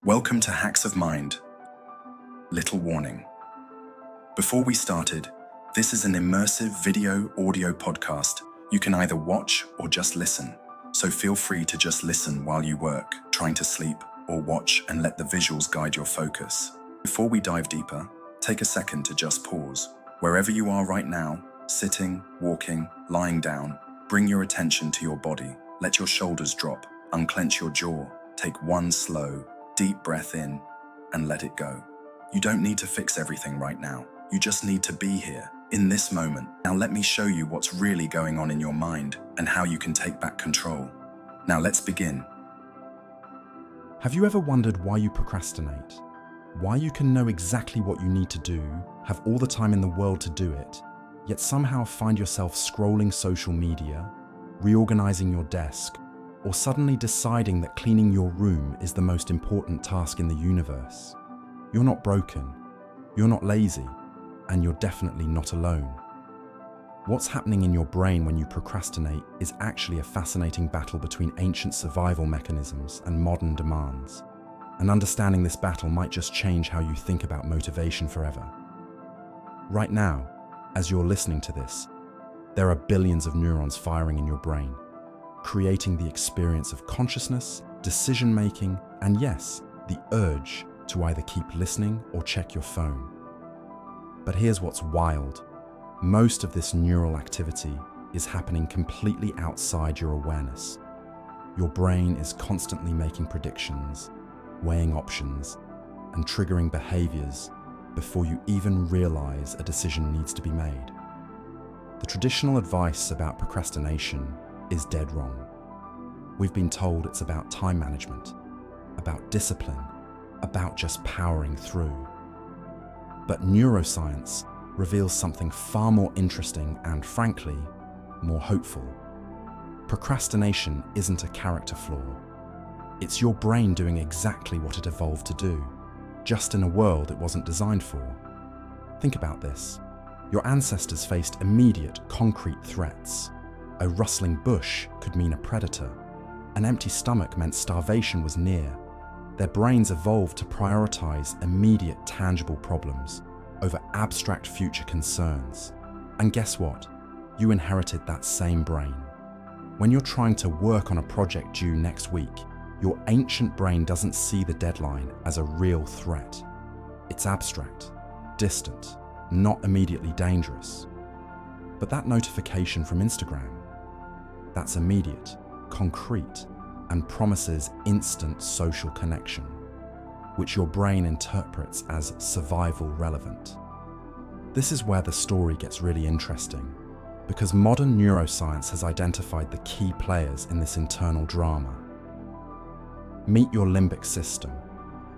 Welcome to Hacks of Mind. Little warning. Before we started, this is an immersive video-audio podcast. You can either watch or just listen, so feel free to just listen while you work, trying to sleep, or watch and let the visuals guide your focus. Before we dive deeper, take a second to just pause. Wherever you are right now, sitting, walking, lying down, bring your attention to your body. Let your shoulders drop, unclench your jaw, take one slow, deep breath in and let it go. You don't need to fix everything right now. You just need to be here, in this moment. Now let me show you what's really going on in your mind and how you can take back control. Now let's begin. Have you ever wondered why you procrastinate? Why you can know exactly what you need to do, have all the time in the world to do it, yet somehow find yourself scrolling social media, reorganizing your desk, or suddenly deciding that cleaning your room is the most important task in the universe? You're not broken, you're not lazy, and you're definitely not alone. What's happening in your brain when you procrastinate is actually a fascinating battle between ancient survival mechanisms and modern demands. And understanding this battle might just change how you think about motivation forever. Right now, as you're listening to this, there are billions of neurons firing in your brain, creating the experience of consciousness, decision-making, and yes, the urge to either keep listening or check your phone. But here's what's wild. Most of this neural activity is happening completely outside your awareness. Your brain is constantly making predictions, weighing options, and triggering behaviors before you even realize a decision needs to be made. The traditional advice about procrastination is dead wrong. We've been told it's about time management, about discipline, about just powering through. But neuroscience reveals something far more interesting and, frankly, more hopeful. Procrastination isn't a character flaw. It's your brain doing exactly what it evolved to do, just in a world it wasn't designed for. Think about this. Your ancestors faced immediate, concrete threats. A rustling bush could mean a predator. An empty stomach meant starvation was near. Their brains evolved to prioritize immediate, tangible problems over abstract future concerns. And guess what? You inherited that same brain. When you're trying to work on a project due next week, your ancient brain doesn't see the deadline as a real threat. It's abstract, distant, not immediately dangerous. But that notification from Instagram, that's immediate, concrete, and promises instant social connection, which your brain interprets as survival relevant. This is where the story gets really interesting, because modern neuroscience has identified the key players in this internal drama. Meet your limbic system,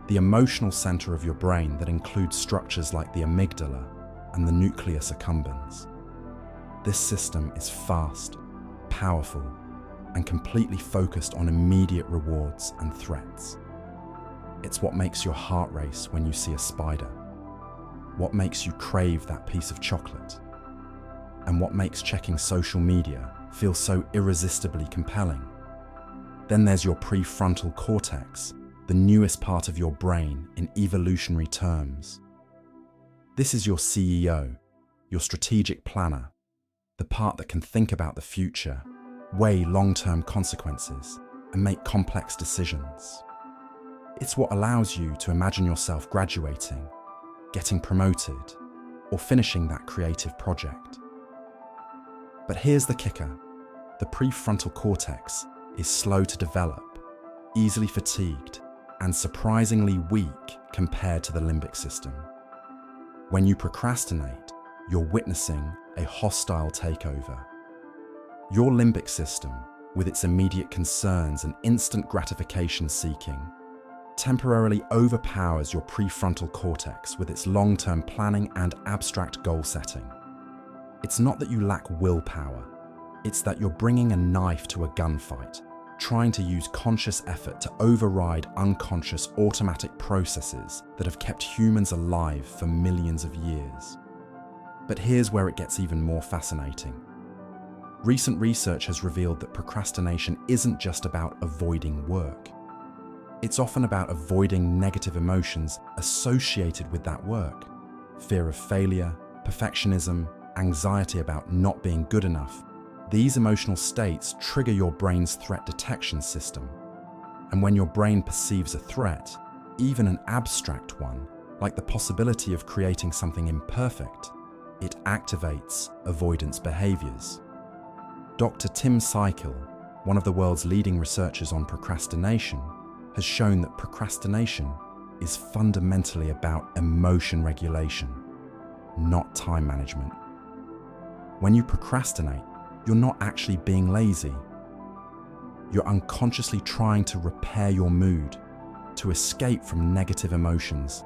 the emotional center of your brain that includes structures like the amygdala and the nucleus accumbens. This system is fast, powerful, and completely focused on immediate rewards and threats. It's what makes your heart race when you see a spider, what makes you crave that piece of chocolate, and what makes checking social media feel so irresistibly compelling. Then there's your prefrontal cortex, the newest part of your brain in evolutionary terms. This is your CEO, your strategic planner, the part that can think about the future, weigh long-term consequences, and make complex decisions. It's what allows you to imagine yourself graduating, getting promoted, or finishing that creative project. But here's the kicker. The prefrontal cortex is slow to develop, easily fatigued, and surprisingly weak compared to the limbic system. When you procrastinate, you're witnessing a hostile takeover. Your limbic system, with its immediate concerns and instant gratification seeking, temporarily overpowers your prefrontal cortex with its long-term planning and abstract goal setting. It's not that you lack willpower, it's that you're bringing a knife to a gunfight, trying to use conscious effort to override unconscious automatic processes that have kept humans alive for millions of years. But here's where it gets even more fascinating. Recent research has revealed that procrastination isn't just about avoiding work. It's often about avoiding negative emotions associated with that work. Fear of failure, perfectionism, anxiety about not being good enough. These emotional states trigger your brain's threat detection system. And when your brain perceives a threat, even an abstract one, like the possibility of creating something imperfect, it activates avoidance behaviors. Dr. Tim Seikel, one of the world's leading researchers on procrastination, has shown that procrastination is fundamentally about emotion regulation, not time management. When you procrastinate, you're not actually being lazy. You're unconsciously trying to repair your mood, to escape from negative emotions,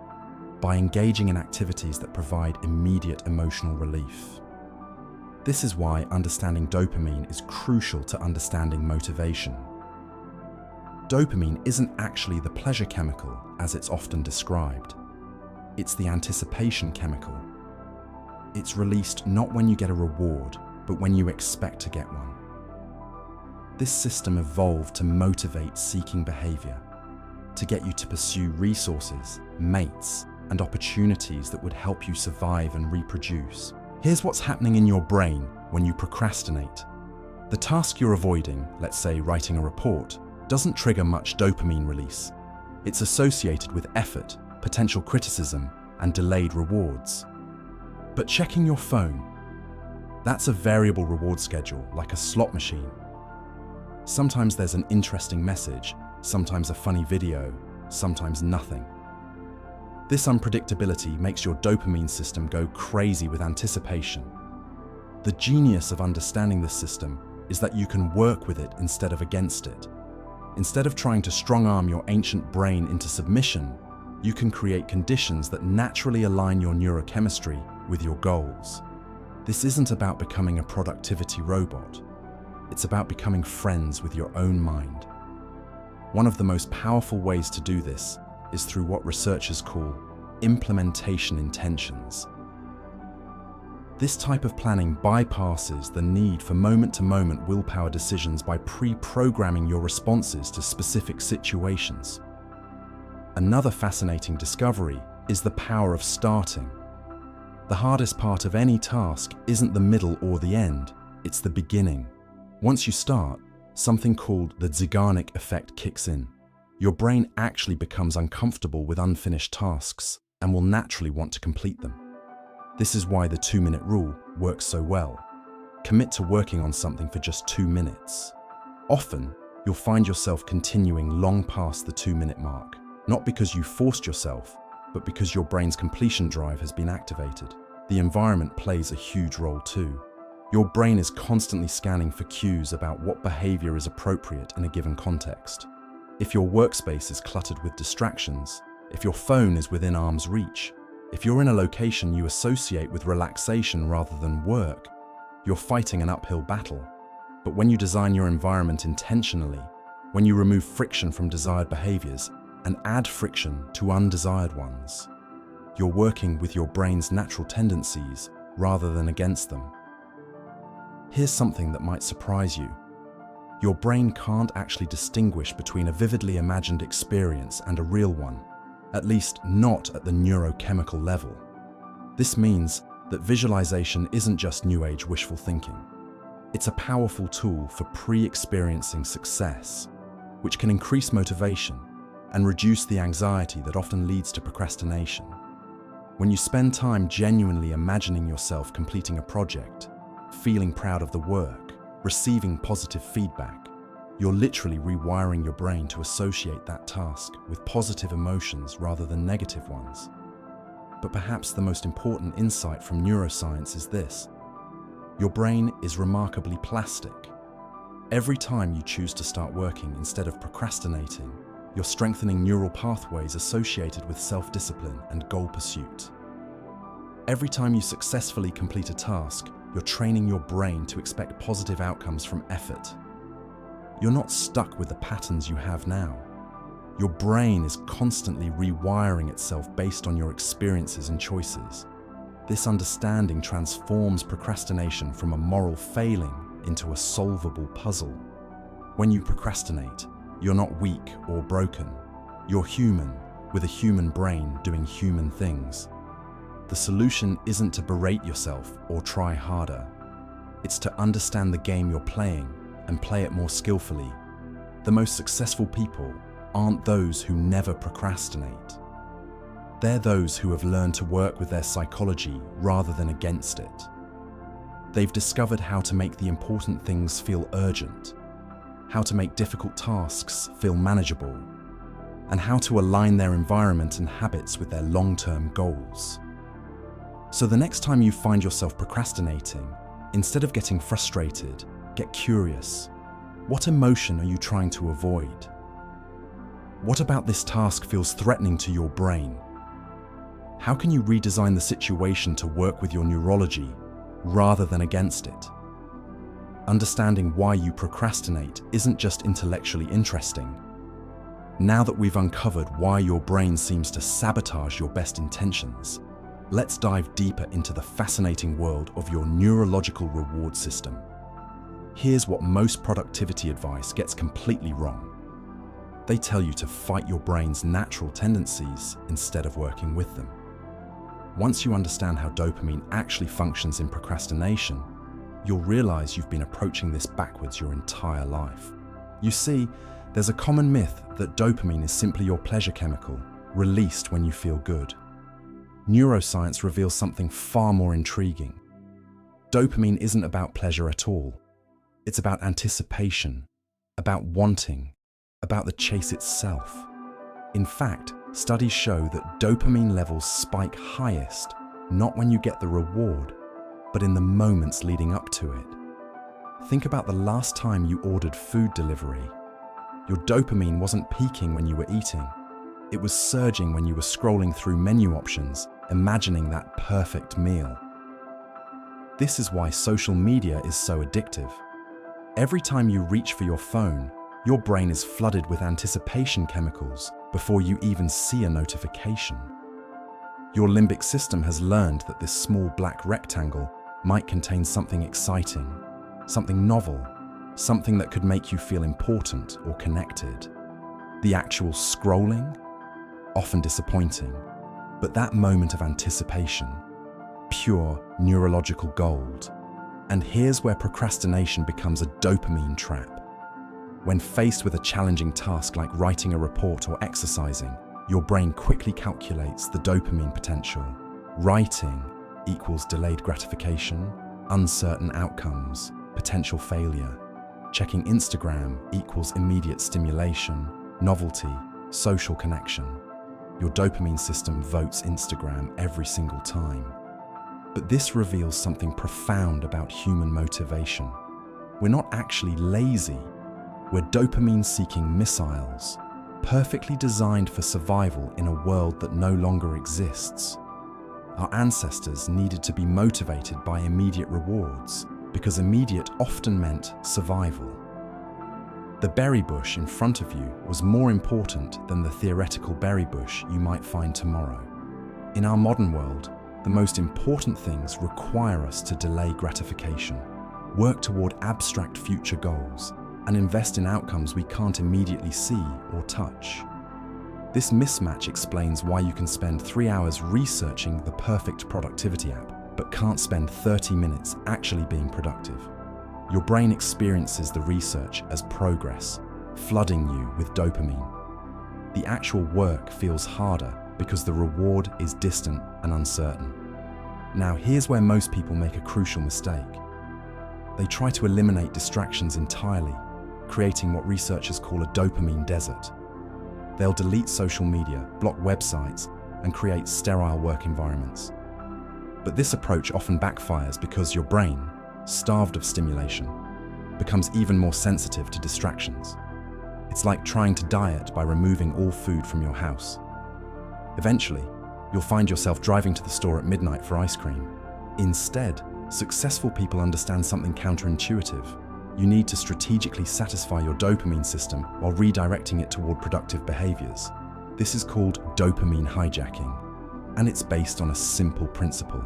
by engaging in activities that provide immediate emotional relief. This is why understanding dopamine is crucial to understanding motivation. Dopamine isn't actually the pleasure chemical as it's often described. It's the anticipation chemical. It's released not when you get a reward, but when you expect to get one. This system evolved to motivate seeking behavior, to get you to pursue resources, mates, and opportunities that would help you survive and reproduce. Here's what's happening in your brain when you procrastinate. The task you're avoiding, let's say writing a report, doesn't trigger much dopamine release. It's associated with effort, potential criticism, and delayed rewards. But checking your phone, that's a variable reward schedule, like a slot machine. Sometimes there's an interesting message, sometimes a funny video, sometimes nothing. This unpredictability makes your dopamine system go crazy with anticipation. The genius of understanding this system is that you can work with it instead of against it. Instead of trying to strong-arm your ancient brain into submission, you can create conditions that naturally align your neurochemistry with your goals. This isn't about becoming a productivity robot. It's about becoming friends with your own mind. One of the most powerful ways to do this is through what researchers call implementation intentions. This type of planning bypasses the need for moment-to-moment willpower decisions by pre-programming your responses to specific situations. Another fascinating discovery is the power of starting. The hardest part of any task isn't the middle or the end, it's the beginning. Once you start, something called the Zeigarnik effect kicks in. Your brain actually becomes uncomfortable with unfinished tasks and will naturally want to complete them. This is why the 2-minute rule works so well. Commit to working on something for just 2 minutes. Often, you'll find yourself continuing long past the 2-minute mark, not because you forced yourself, but because your brain's completion drive has been activated. The environment plays a huge role too. Your brain is constantly scanning for cues about what behavior is appropriate in a given context. If your workspace is cluttered with distractions, if your phone is within arm's reach, if you're in a location you associate with relaxation rather than work, you're fighting an uphill battle. But when you design your environment intentionally, when you remove friction from desired behaviors and add friction to undesired ones, you're working with your brain's natural tendencies rather than against them. Here's something that might surprise you. Your brain can't actually distinguish between a vividly imagined experience and a real one, at least not at the neurochemical level. This means that visualization isn't just New Age wishful thinking. It's a powerful tool for pre-experiencing success, which can increase motivation and reduce the anxiety that often leads to procrastination. When you spend time genuinely imagining yourself completing a project, feeling proud of the work, receiving positive feedback, you're literally rewiring your brain to associate that task with positive emotions rather than negative ones. But perhaps the most important insight from neuroscience is this: your brain is remarkably plastic. Every time you choose to start working instead of procrastinating, you're strengthening neural pathways associated with self-discipline and goal pursuit. Every time you successfully complete a task, you're training your brain to expect positive outcomes from effort. You're not stuck with the patterns you have now. Your brain is constantly rewiring itself based on your experiences and choices. This understanding transforms procrastination from a moral failing into a solvable puzzle. When you procrastinate, you're not weak or broken. You're human, with a human brain doing human things. The solution isn't to berate yourself or try harder. It's to understand the game you're playing and play it more skillfully. The most successful people aren't those who never procrastinate. They're those who have learned to work with their psychology rather than against it. They've discovered how to make the important things feel urgent, how to make difficult tasks feel manageable, and how to align their environment and habits with their long-term goals. So the next time you find yourself procrastinating, instead of getting frustrated, get curious. What emotion are you trying to avoid? What about this task feels threatening to your brain? How can you redesign the situation to work with your neurology rather than against it? Understanding why you procrastinate isn't just intellectually interesting. Now that we've uncovered why your brain seems to sabotage your best intentions, let's dive deeper into the fascinating world of your neurological reward system. Here's what most productivity advice gets completely wrong. They tell you to fight your brain's natural tendencies instead of working with them. Once you understand how dopamine actually functions in procrastination, you'll realize you've been approaching this backwards your entire life. You see, there's a common myth that dopamine is simply your pleasure chemical, released when you feel good. Neuroscience reveals something far more intriguing. Dopamine isn't about pleasure at all. It's about anticipation, about wanting, about the chase itself. In fact, studies show that dopamine levels spike highest, not when you get the reward, but in the moments leading up to it. Think about the last time you ordered food delivery. Your dopamine wasn't peaking when you were eating. It was surging when you were scrolling through menu options, imagining that perfect meal. This is why social media is so addictive. Every time you reach for your phone, your brain is flooded with anticipation chemicals before you even see a notification. Your limbic system has learned that this small black rectangle might contain something exciting, something novel, something that could make you feel important or connected. The actual scrolling? Often disappointing, but that moment of anticipation, pure neurological gold. And here's where procrastination becomes a dopamine trap. When faced with a challenging task like writing a report or exercising, your brain quickly calculates the dopamine potential. Writing equals delayed gratification, uncertain outcomes, potential failure. Checking Instagram equals immediate stimulation, novelty, social connection. Your dopamine system votes Instagram every single time. But this reveals something profound about human motivation. We're not actually lazy. We're dopamine-seeking missiles, perfectly designed for survival in a world that no longer exists. Our ancestors needed to be motivated by immediate rewards because immediate often meant survival. The berry bush in front of you was more important than the theoretical berry bush you might find tomorrow. In our modern world, the most important things require us to delay gratification, work toward abstract future goals, and invest in outcomes we can't immediately see or touch. This mismatch explains why you can spend 3 hours researching the perfect productivity app, but can't spend 30 minutes actually being productive. Your brain experiences the research as progress, flooding you with dopamine. The actual work feels harder because the reward is distant and uncertain. Now, here's where most people make a crucial mistake. They try to eliminate distractions entirely, creating what researchers call a dopamine desert. They'll delete social media, block websites, and create sterile work environments. But this approach often backfires because your brain, starved of stimulation, becomes even more sensitive to distractions. It's like trying to diet by removing all food from your house. Eventually, you'll find yourself driving to the store at midnight for ice cream. Instead, successful people understand something counterintuitive. You need to strategically satisfy your dopamine system while redirecting it toward productive behaviors. This is called dopamine hijacking, and it's based on a simple principle.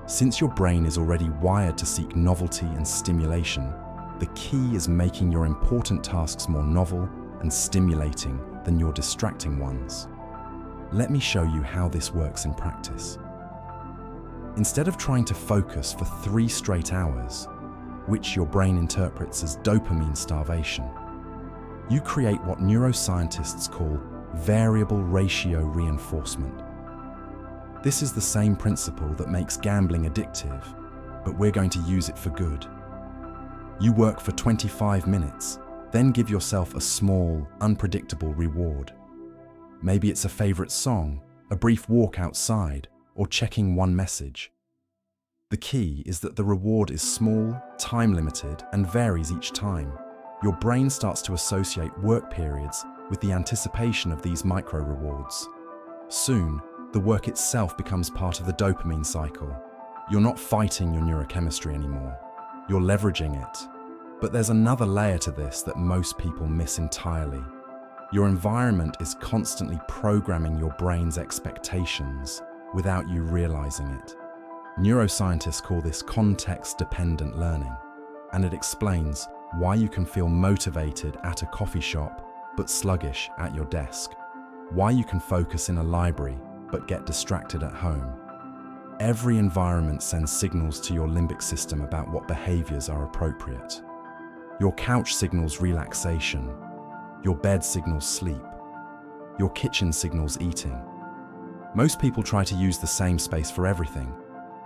Since your brain is already wired to seek novelty and stimulation, the key is making your important tasks more novel and stimulating than your distracting ones. Let me show you how this works in practice. Instead of trying to focus for 3 straight hours, which your brain interprets as dopamine starvation, you create what neuroscientists call variable ratio reinforcement. This is the same principle that makes gambling addictive, but we're going to use it for good. You work for 25 minutes, then give yourself a small, unpredictable reward. Maybe it's a favorite song, a brief walk outside, or checking one message. The key is that the reward is small, time-limited, and varies each time. Your brain starts to associate work periods with the anticipation of these micro-rewards. Soon, the work itself becomes part of the dopamine cycle. You're not fighting your neurochemistry anymore. You're leveraging it. But there's another layer to this that most people miss entirely. Your environment is constantly programming your brain's expectations without you realizing it. Neuroscientists call this context-dependent learning, and it explains why you can feel motivated at a coffee shop but sluggish at your desk, why you can focus in a library but get distracted at home. Every environment sends signals to your limbic system about what behaviors are appropriate. Your couch signals relaxation, your bed signals sleep, your kitchen signals eating. Most people try to use the same space for everything,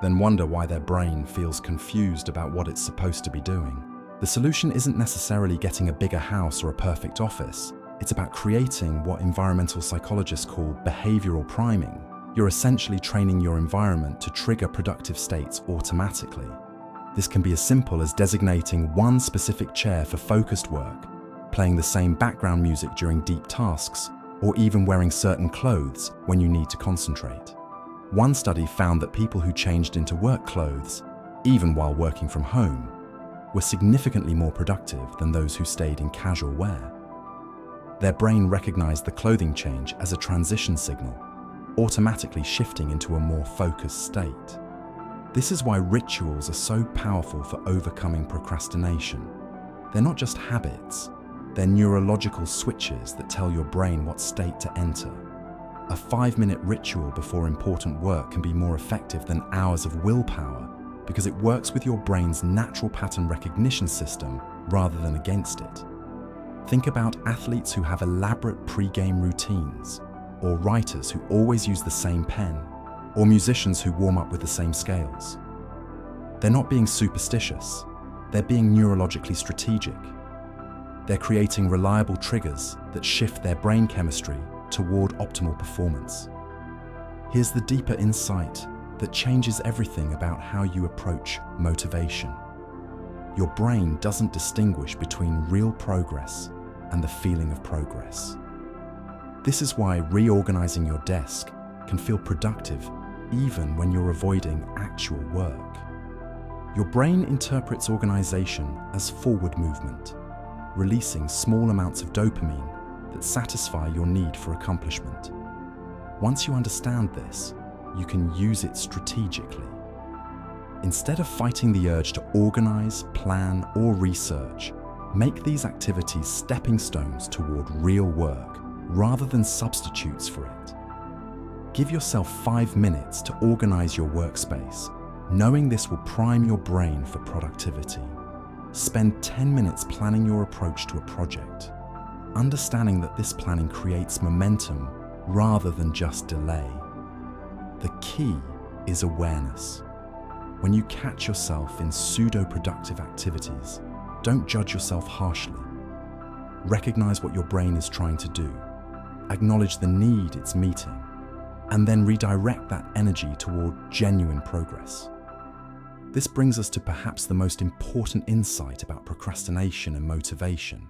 then wonder why their brain feels confused about what it's supposed to be doing. The solution isn't necessarily getting a bigger house or a perfect office. It's about creating what environmental psychologists call behavioral priming. You're essentially training your environment to trigger productive states automatically. This can be as simple as designating one specific chair for focused work, playing the same background music during deep tasks, or even wearing certain clothes when you need to concentrate. One study found that people who changed into work clothes, even while working from home, were significantly more productive than those who stayed in casual wear. Their brain recognized the clothing change as a transition signal, automatically shifting into a more focused state. This is why rituals are so powerful for overcoming procrastination. They're not just habits, they're neurological switches that tell your brain what state to enter. A 5-minute ritual before important work can be more effective than hours of willpower because it works with your brain's natural pattern recognition system rather than against it. Think about athletes who have elaborate pre-game routines, or writers who always use the same pen, or musicians who warm up with the same scales. They're not being superstitious, they're being neurologically strategic. They're creating reliable triggers that shift their brain chemistry toward optimal performance. Here's the deeper insight that changes everything about how you approach motivation. Your brain doesn't distinguish between real progress and the feeling of progress. This is why reorganizing your desk can feel productive even when you're avoiding actual work. Your brain interprets organization as forward movement, releasing small amounts of dopamine that satisfy your need for accomplishment. Once you understand this, you can use it strategically. Instead of fighting the urge to organize, plan, or research, make these activities stepping stones toward real work rather than substitutes for it. Give yourself 5 minutes to organize your workspace, knowing this will prime your brain for productivity. Spend 10 minutes planning your approach to a project, understanding that this planning creates momentum rather than just delay. The key is awareness. When you catch yourself in pseudo-productive activities, don't judge yourself harshly. Recognize what your brain is trying to do, acknowledge the need it's meeting, and then redirect that energy toward genuine progress. This brings us to perhaps the most important insight about procrastination and motivation.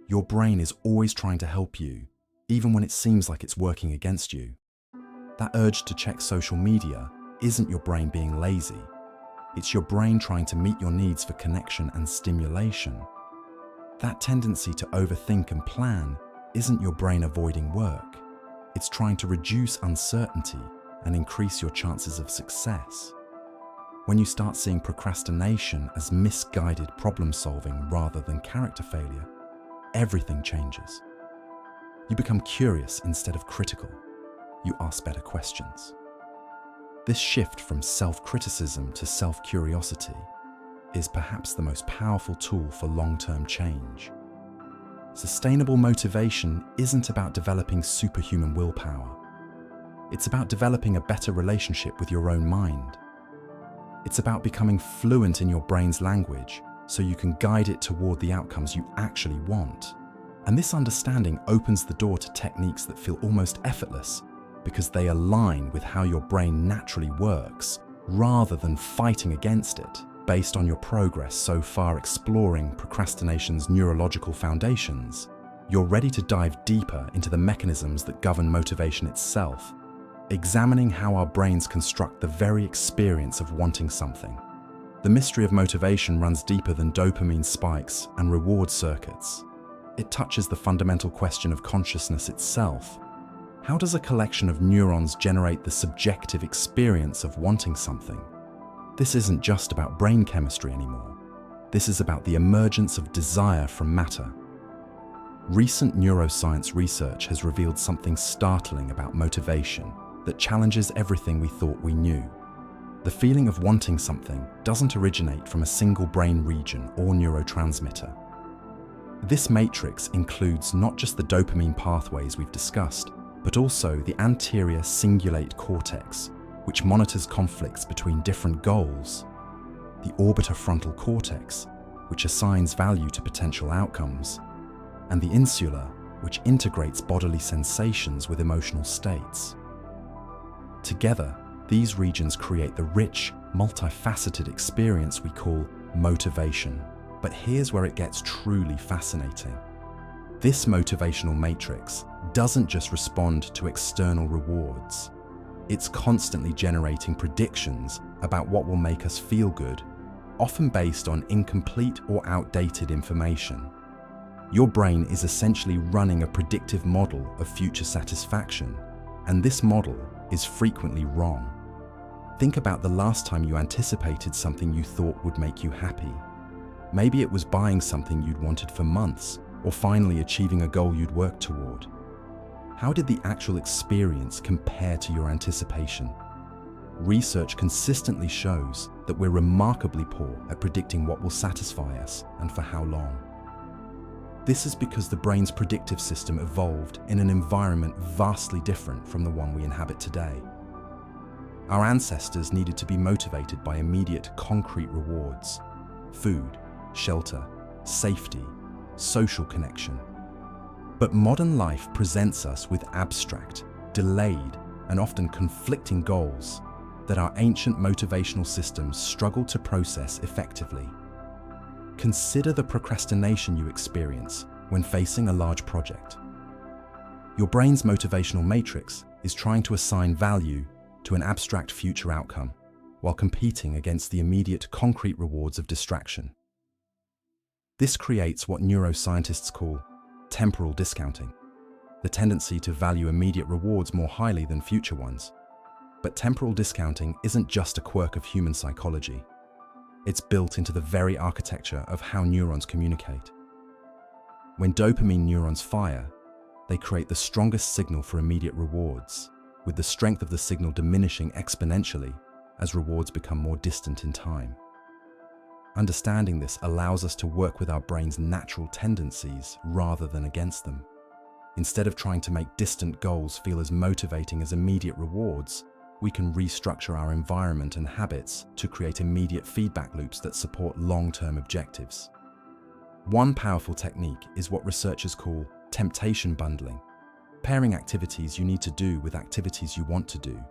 Your brain is always trying to help you, even when it seems like it's working against you. That urge to check social media isn't your brain being lazy. It's your brain trying to meet your needs for connection and stimulation. That tendency to overthink and plan isn't your brain avoiding work. It's trying to reduce uncertainty and increase your chances of success. When you start seeing procrastination as misguided problem solving rather than character failure, everything changes. You become curious instead of critical. You ask better questions. This shift from self-criticism to self-curiosity is perhaps the most powerful tool for long-term change. Sustainable motivation isn't about developing superhuman willpower. It's about developing a better relationship with your own mind. It's about becoming fluent in your brain's language so you can guide it toward the outcomes you actually want. And this understanding opens the door to techniques that feel almost effortless because they align with how your brain naturally works rather than fighting against it. Based on your progress so far exploring procrastination's neurological foundations, you're ready to dive deeper into the mechanisms that govern motivation itself, examining how our brains construct the very experience of wanting something. The mystery of motivation runs deeper than dopamine spikes and reward circuits. It touches the fundamental question of consciousness itself. How does a collection of neurons generate the subjective experience of wanting something? This isn't just about brain chemistry anymore. This is about the emergence of desire from matter. Recent neuroscience research has revealed something startling about motivation that challenges everything we thought we knew. The feeling of wanting something doesn't originate from a single brain region or neurotransmitter. This matrix includes not just the dopamine pathways we've discussed, but also the anterior cingulate cortex, which monitors conflicts between different goals, the orbitofrontal cortex, which assigns value to potential outcomes, and the insula, which integrates bodily sensations with emotional states. Together, these regions create the rich, multifaceted experience we call motivation. But here's where it gets truly fascinating. This motivational matrix doesn't just respond to external rewards. It's constantly generating predictions about what will make us feel good, often based on incomplete or outdated information. Your brain is essentially running a predictive model of future satisfaction, and this model is frequently wrong. Think about the last time you anticipated something you thought would make you happy. Maybe it was buying something you'd wanted for months, or finally achieving a goal you'd worked toward. How did the actual experience compare to your anticipation? Research consistently shows that we're remarkably poor at predicting what will satisfy us and for how long. This is because the brain's predictive system evolved in an environment vastly different from the one we inhabit today. Our ancestors needed to be motivated by immediate, concrete rewards: food, shelter, safety, social connection. But modern life presents us with abstract, delayed, and often conflicting goals that our ancient motivational systems struggle to process effectively. Consider the procrastination you experience when facing a large project. Your brain's motivational matrix is trying to assign value to an abstract future outcome while competing against the immediate concrete rewards of distraction. This creates what neuroscientists call temporal discounting, the tendency to value immediate rewards more highly than future ones. But temporal discounting isn't just a quirk of human psychology. It's built into the very architecture of how neurons communicate. When dopamine neurons fire, they create the strongest signal for immediate rewards, with the strength of the signal diminishing exponentially as rewards become more distant in time. Understanding this allows us to work with our brain's natural tendencies rather than against them. Instead of trying to make distant goals feel as motivating as immediate rewards, we can restructure our environment and habits to create immediate feedback loops that support long-term objectives. One powerful technique is what researchers call temptation bundling, pairing activities you need to do with activities you want to do.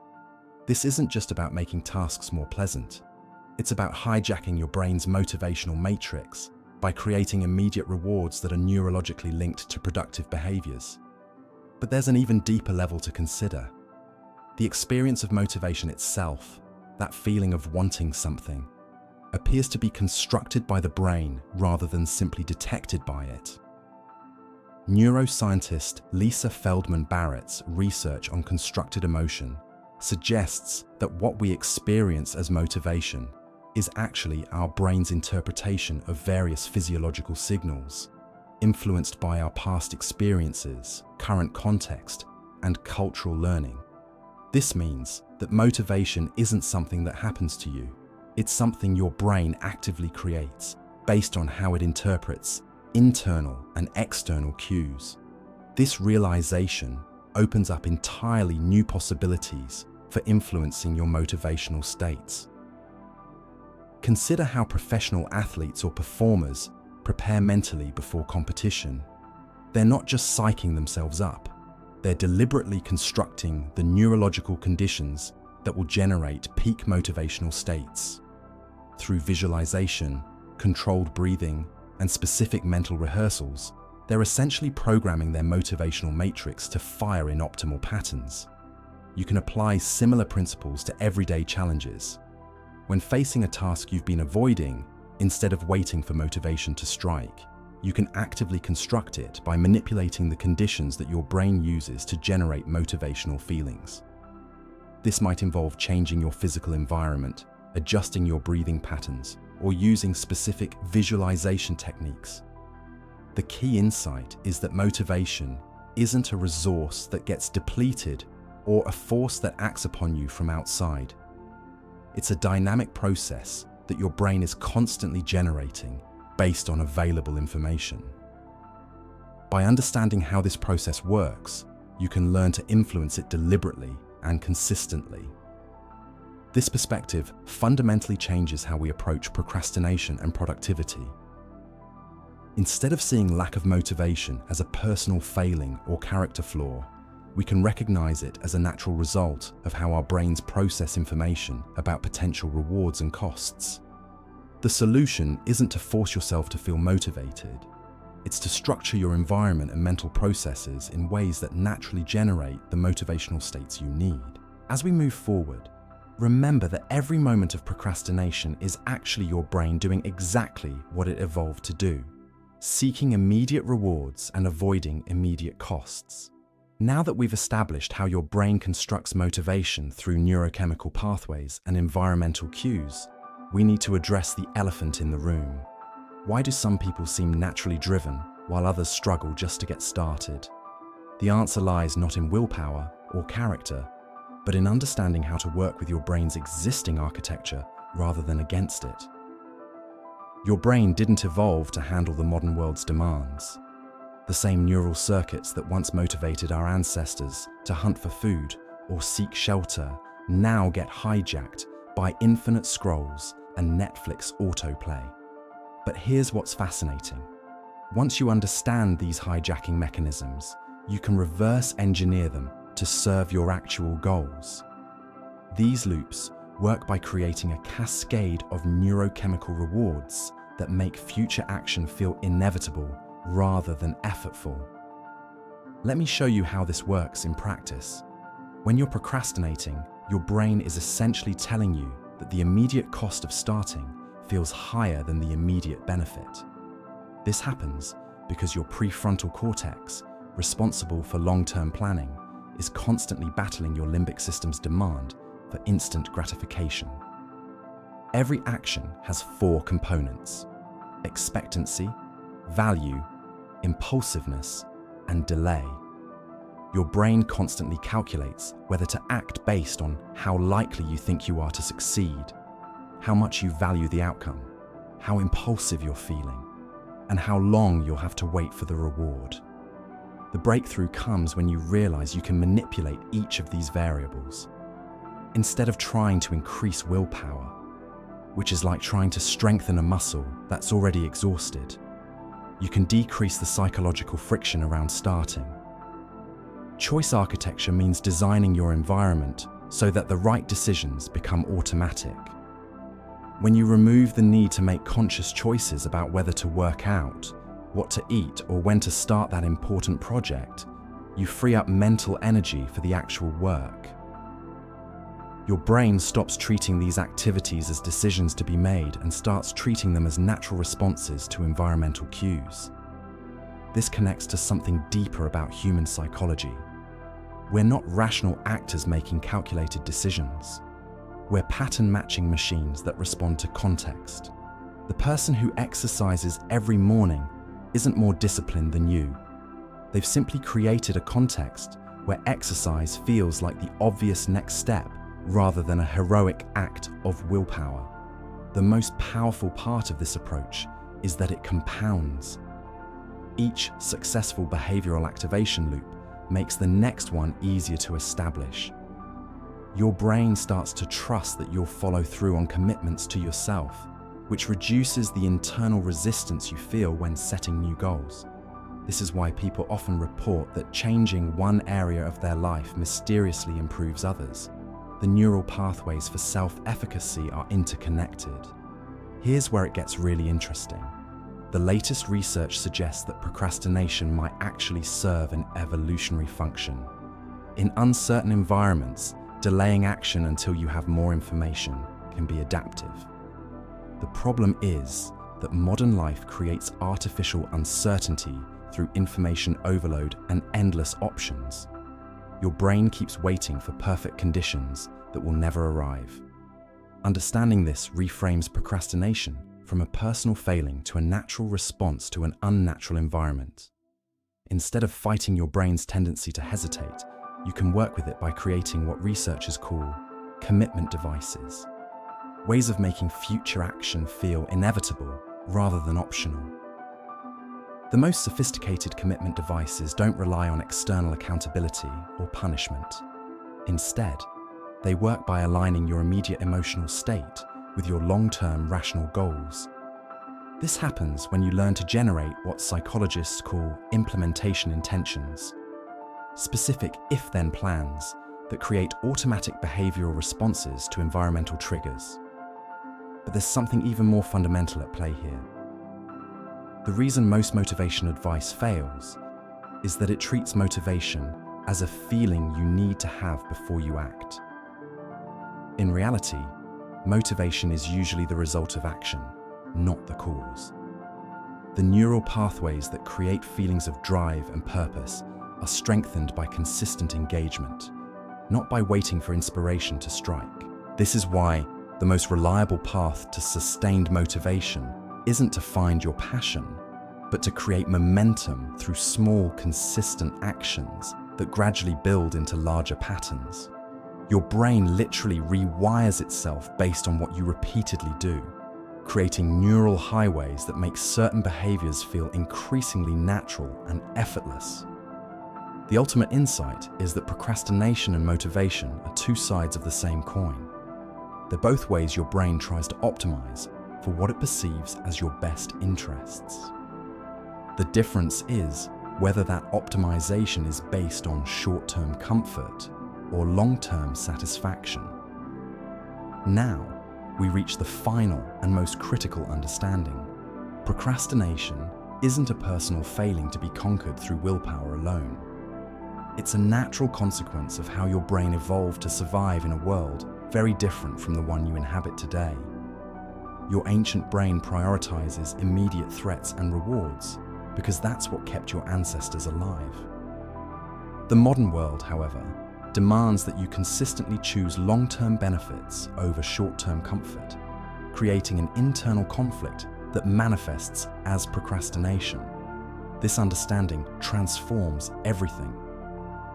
This isn't just about making tasks more pleasant. It's about hijacking your brain's motivational matrix by creating immediate rewards that are neurologically linked to productive behaviors. But there's an even deeper level to consider. The experience of motivation itself, that feeling of wanting something, appears to be constructed by the brain rather than simply detected by it. Neuroscientist Lisa Feldman Barrett's research on constructed emotion suggests that what we experience as motivation is actually our brain's interpretation of various physiological signals. influenced by our past experiences, current context, and cultural learning. This means that motivation isn't something that happens to you. It's something your brain actively creates based on how it interprets internal and external cues. This realization opens up entirely new possibilities for influencing your motivational states. Consider how professional athletes or performers prepare mentally before competition. They're not just psyching themselves up, they're deliberately constructing the neurological conditions that will generate peak motivational states. Through visualization, controlled breathing, and specific mental rehearsals, they're essentially programming their motivational matrix to fire in optimal patterns. You can apply similar principles to everyday challenges. When facing a task you've been avoiding, instead of waiting for motivation to strike, you can actively construct it by manipulating the conditions that your brain uses to generate motivational feelings. This might involve changing your physical environment, adjusting your breathing patterns, or using specific visualization techniques. The key insight is that motivation isn't a resource that gets depleted or a force that acts upon you from outside. It's a dynamic process that your brain is constantly generating based on available information. By understanding how this process works, you can learn to influence it deliberately and consistently. This perspective fundamentally changes how we approach procrastination and productivity. Instead of seeing lack of motivation as a personal failing or character flaw, we can recognize it as a natural result of how our brains process information about potential rewards and costs. The solution isn't to force yourself to feel motivated. It's to structure your environment and mental processes in ways that naturally generate the motivational states you need. As we move forward, remember that every moment of procrastination is actually your brain doing exactly what it evolved to do, seeking immediate rewards and avoiding immediate costs. Now that we've established how your brain constructs motivation through neurochemical pathways and environmental cues, we need to address the elephant in the room. Why do some people seem naturally driven while others struggle just to get started? The answer lies not in willpower or character, but in understanding how to work with your brain's existing architecture rather than against it. Your brain didn't evolve to handle the modern world's demands. The same neural circuits that once motivated our ancestors to hunt for food or seek shelter now get hijacked by infinite scrolls and Netflix autoplay. But here's what's fascinating. Once you understand these hijacking mechanisms, you can reverse engineer them to serve your actual goals. These loops work by creating a cascade of neurochemical rewards that make future action feel inevitable rather than effortful. Let me show you how this works in practice. When you're procrastinating, your brain is essentially telling you that the immediate cost of starting feels higher than the immediate benefit. This happens because your prefrontal cortex, responsible for long-term planning, is constantly battling your limbic system's demand for instant gratification. Every action has 4 components: expectancy, value, impulsiveness, and delay. Your brain constantly calculates whether to act based on how likely you think you are to succeed, how much you value the outcome, how impulsive you're feeling, and how long you'll have to wait for the reward. The breakthrough comes when you realize you can manipulate each of these variables. Instead of trying to increase willpower, which is like trying to strengthen a muscle that's already exhausted, you can decrease the psychological friction around starting. Choice architecture means designing your environment so that the right decisions become automatic. When you remove the need to make conscious choices about whether to work out, what to eat, or when to start that important project, you free up mental energy for the actual work. Your brain stops treating these activities as decisions to be made and starts treating them as natural responses to environmental cues. This connects to something deeper about human psychology. We're not rational actors making calculated decisions. We're pattern-matching machines that respond to context. The person who exercises every morning isn't more disciplined than you. They've simply created a context where exercise feels like the obvious next step rather than a heroic act of willpower. The most powerful part of this approach is that it compounds. Each successful behavioral activation loop makes the next one easier to establish. Your brain starts to trust that you'll follow through on commitments to yourself, which reduces the internal resistance you feel when setting new goals. This is why people often report that changing one area of their life mysteriously improves others. The neural pathways for self-efficacy are interconnected. Here's where it gets really interesting. The latest research suggests that procrastination might actually serve an evolutionary function. In uncertain environments, delaying action until you have more information can be adaptive. The problem is that modern life creates artificial uncertainty through information overload and endless options. Your brain keeps waiting for perfect conditions that will never arrive. Understanding this reframes procrastination from a personal failing to a natural response to an unnatural environment. Instead of fighting your brain's tendency to hesitate, you can work with it by creating what researchers call commitment devices, ways of making future action feel inevitable rather than optional. The most sophisticated commitment devices don't rely on external accountability or punishment. Instead, they work by aligning your immediate emotional state with your long-term rational goals. This happens when you learn to generate what psychologists call implementation intentions, specific if-then plans that create automatic behavioral responses to environmental triggers. But there's something even more fundamental at play here. The reason most motivation advice fails is that it treats motivation as a feeling you need to have before you act. In reality, motivation is usually the result of action, not the cause. The neural pathways that create feelings of drive and purpose are strengthened by consistent engagement, not by waiting for inspiration to strike. This is why the most reliable path to sustained motivation isn't to find your passion, but to create momentum through small, consistent actions that gradually build into larger patterns. Your brain literally rewires itself based on what you repeatedly do, creating neural highways that make certain behaviors feel increasingly natural and effortless. The ultimate insight is that procrastination and motivation are two sides of the same coin. They're both ways your brain tries to optimize for what it perceives as your best interests. The difference is whether that optimization is based on short-term comfort or long-term satisfaction. Now, we reach the final and most critical understanding. Procrastination isn't a personal failing to be conquered through willpower alone. It's a natural consequence of how your brain evolved to survive in a world very different from the one you inhabit today. Your ancient brain prioritizes immediate threats and rewards because that's what kept your ancestors alive. The modern world, however, demands that you consistently choose long-term benefits over short-term comfort, creating an internal conflict that manifests as procrastination. This understanding transforms everything.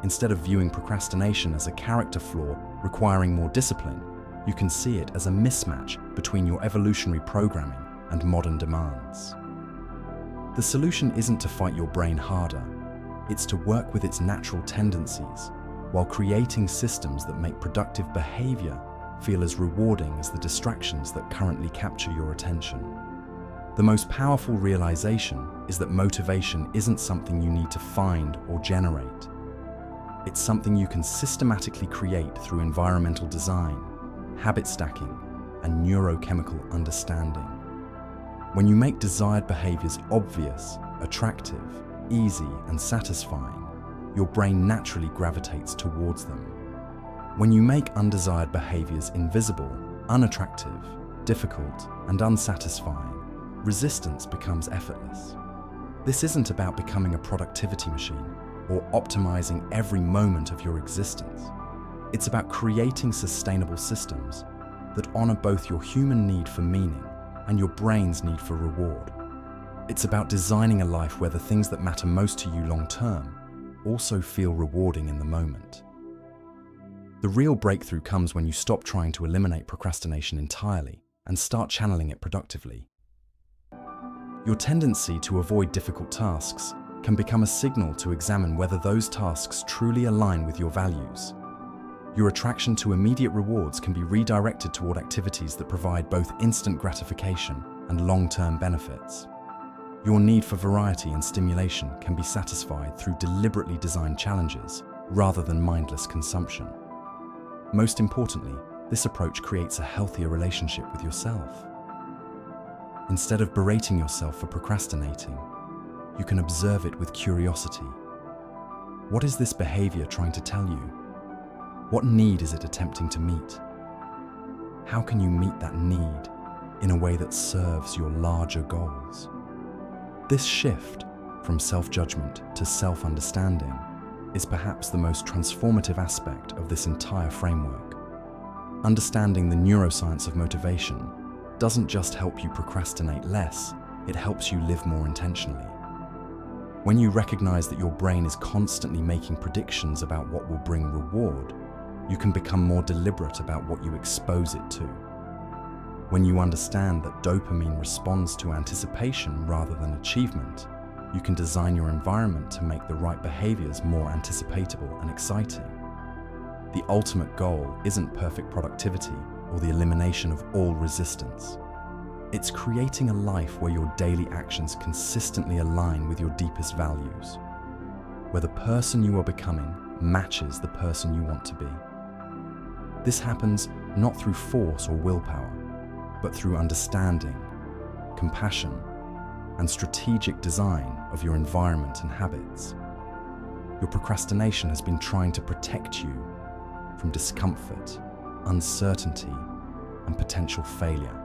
Instead of viewing procrastination as a character flaw requiring more discipline, you can see it as a mismatch between your evolutionary programming and modern demands. The solution isn't to fight your brain harder, it's to work with its natural tendencies while creating systems that make productive behavior feel as rewarding as the distractions that currently capture your attention. The most powerful realization is that motivation isn't something you need to find or generate. It's something you can systematically create through environmental design, habit stacking, and neurochemical understanding. When you make desired behaviors obvious, attractive, easy, and satisfying, your brain naturally gravitates towards them. When you make undesired behaviors invisible, unattractive, difficult, and unsatisfying, resistance becomes effortless. This isn't about becoming a productivity machine or optimizing every moment of your existence. It's about creating sustainable systems that honor both your human need for meaning and your brain's need for reward. It's about designing a life where the things that matter most to you long-term also feel rewarding in the moment. The real breakthrough comes when you stop trying to eliminate procrastination entirely and start channeling it productively. Your tendency to avoid difficult tasks can become a signal to examine whether those tasks truly align with your values. Your attraction to immediate rewards can be redirected toward activities that provide both instant gratification and long-term benefits. Your need for variety and stimulation can be satisfied through deliberately designed challenges rather than mindless consumption. Most importantly, this approach creates a healthier relationship with yourself. Instead of berating yourself for procrastinating, you can observe it with curiosity. What is this behavior trying to tell you? What need is it attempting to meet? How can you meet that need in a way that serves your larger goals? This shift from self-judgment to self-understanding is perhaps the most transformative aspect of this entire framework. Understanding the neuroscience of motivation doesn't just help you procrastinate less, it helps you live more intentionally. When you recognize that your brain is constantly making predictions about what will bring reward, you can become more deliberate about what you expose it to. When you understand that dopamine responds to anticipation rather than achievement, you can design your environment to make the right behaviors more anticipatable and exciting. The ultimate goal isn't perfect productivity or the elimination of all resistance. It's creating a life where your daily actions consistently align with your deepest values, where the person you are becoming matches the person you want to be. This happens not through force or willpower, but through understanding, compassion, and strategic design of your environment and habits. Your procrastination has been trying to protect you from discomfort, uncertainty, and potential failure.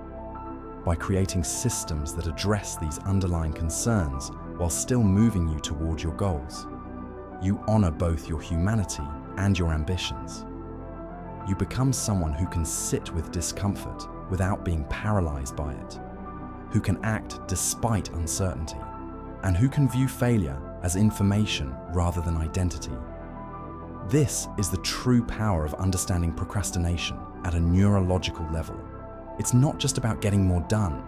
By creating systems that address these underlying concerns while still moving you toward your goals, you honor both your humanity and your ambitions. You become someone who can sit with discomfort without being paralyzed by it, who can act despite uncertainty, and who can view failure as information rather than identity. This is the true power of understanding procrastination at a neurological level. It's not just about getting more done,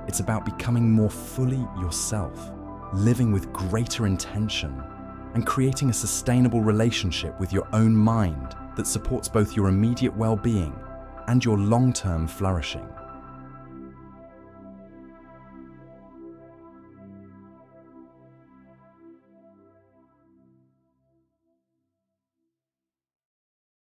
it's about becoming more fully yourself, living with greater intention, and creating a sustainable relationship with your own mind that supports both your immediate well-being and your long-term flourishing.